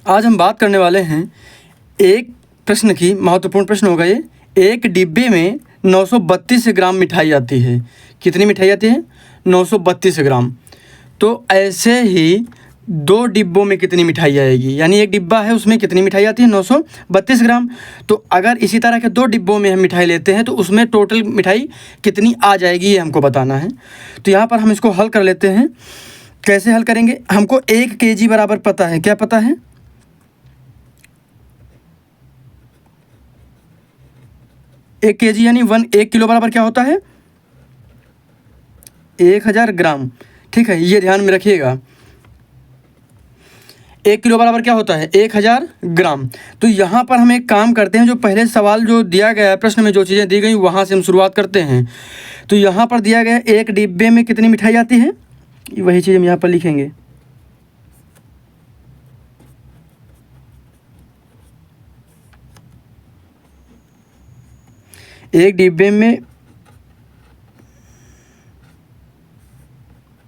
आज हम बात करने वाले हैं एक प्रश्न की। महत्वपूर्ण प्रश्न होगा ये। एक डिब्बे में 932 ग्राम मिठाई आती है। कितनी मिठाई आती है? 932 ग्राम। तो ऐसे ही 2 डिब्बों में कितनी मिठाई आएगी? यानी एक डिब्बा है, उसमें कितनी मिठाई आती है? 932 ग्राम। तो अगर इसी तरह के 2 डिब्बों में हम मिठाई लेते हैं तो उसमें टोटल मिठाई कितनी आ जाएगी, ये हमको बताना है। तो यहाँ पर हम इसको हल कर लेते हैं। कैसे हल करेंगे? हमको 1 kg बराबर पता है। क्या पता है? 1 kg यानी 1 किलो बराबर क्या होता है? 1000 ग्राम। ठीक है, ये ध्यान में रखिएगा। 1 किलो बराबर क्या होता है? 1000 ग्राम। तो यहाँ पर हम एक काम करते हैं, जो पहले सवाल जो दिया गया है, प्रश्न में जो चीज़ें दी गई वहाँ से हम शुरुआत करते हैं। तो यहाँ पर दिया गया एक डिब्बे में कितनी मिठाई आती है, वही चीज़ हम यहाँ पर लिखेंगे। एक डिब्बे में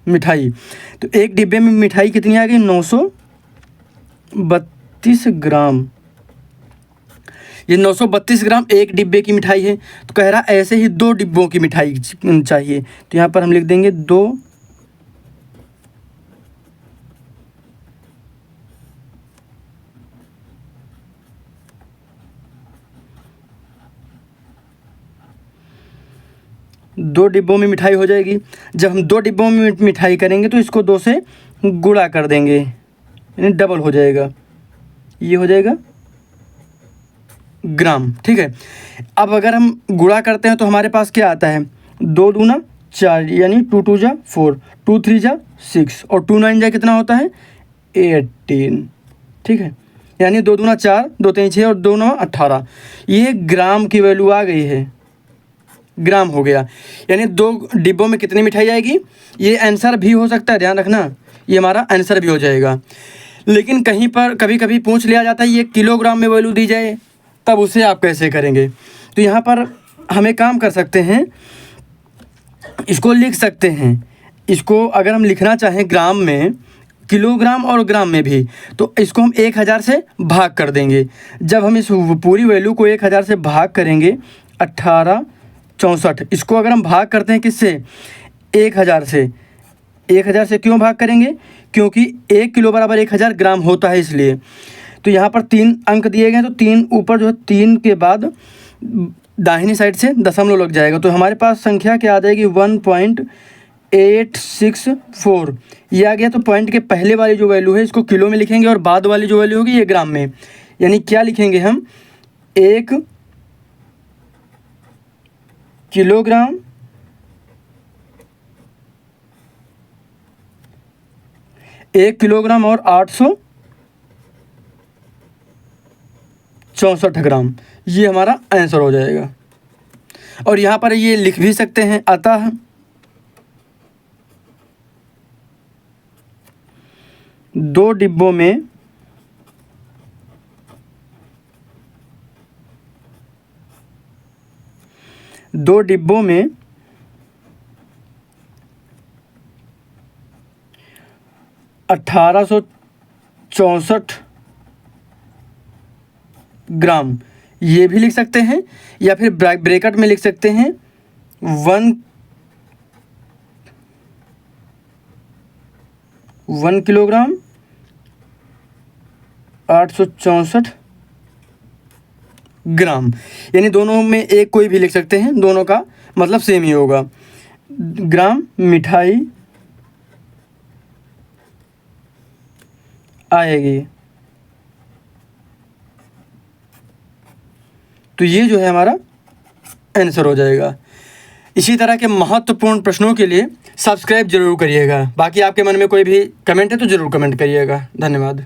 मिठाई, तो एक डिब्बे में मिठाई कितनी आ गई? 932 ग्राम। ये 932 ग्राम एक डिब्बे की मिठाई है। तो कह रहा ऐसे ही 2 डिब्बों की मिठाई चाहिए। तो यहाँ पर हम लिख देंगे 2 डिब्बों में मिठाई हो जाएगी। जब हम 2 डिब्बों में मिठाई करेंगे तो इसको 2 से गुणा कर देंगे, यानी डबल हो जाएगा। ये हो जाएगा ग्राम। ठीक है, अब अगर हम गुणा करते हैं तो हमारे पास क्या आता है? 2 दूना 4, यानी 2 2 जा 4, 2 3 जा 6 और 2 9 जा कितना होता है? 18। ठीक है, यानी 2 दूना 4, 2 3 6 और 2 9 18। ये ग्राम की वैल्यू आ गई है, ग्राम हो गया। यानी 2 डिब्बों में कितनी मिठाई आएगी? ये आंसर भी हो सकता है, ध्यान रखना, ये हमारा आंसर भी हो जाएगा। लेकिन कहीं पर कभी कभी पूछ लिया जाता है ये किलोग्राम में वैल्यू दी जाए, तब उसे आप कैसे करेंगे? तो यहाँ पर हम एक काम कर सकते हैं, इसको लिख सकते हैं। इसको अगर हम लिखना चाहें ग्राम में, किलोग्राम और ग्राम में भी, तो इसको हम 1000 से भाग कर देंगे। जब हम इस पूरी वैल्यू को 1000 से भाग करेंगे, 1864। इसको अगर हम भाग करते हैं किससे? 1000 से। 1000 से क्यों भाग करेंगे? क्योंकि 1 किलो बराबर 1000 ग्राम होता है, इसलिए। तो यहाँ पर 3 अंक दिए गए हैं, तो 3 ऊपर जो है 3 के बाद दाहिनी साइड से दशमलव लग जाएगा। तो हमारे पास संख्या क्या आ जाएगी? 1.864 ये आ गया। तो पॉइंट के पहले वाली जो वैल्यू है इसको किलो में लिखेंगे और बाद वाली जो वैल्यू होगी ये ग्राम में। यानी क्या लिखेंगे हम? 1 किलोग्राम 1 किलोग्राम और 864 ग्राम, ये हमारा आंसर हो जाएगा। और यहाँ पर ये लिख भी सकते हैं, अतः 2 डिब्बों में 1864 ग्राम, ये भी लिख सकते हैं, या फिर ब्रैकेट में लिख सकते हैं 1 किलोग्राम 864 ग्राम। यानी दोनों में एक कोई भी लिख सकते हैं, दोनों का मतलब सेम ही होगा। ग्राम मिठाई आएगी। तो ये जो है हमारा आंसर हो जाएगा। इसी तरह के महत्वपूर्ण प्रश्नों के लिए सब्सक्राइब जरूर करिएगा। बाकी आपके मन में कोई भी कमेंट है तो ज़रूर कमेंट करिएगा। धन्यवाद।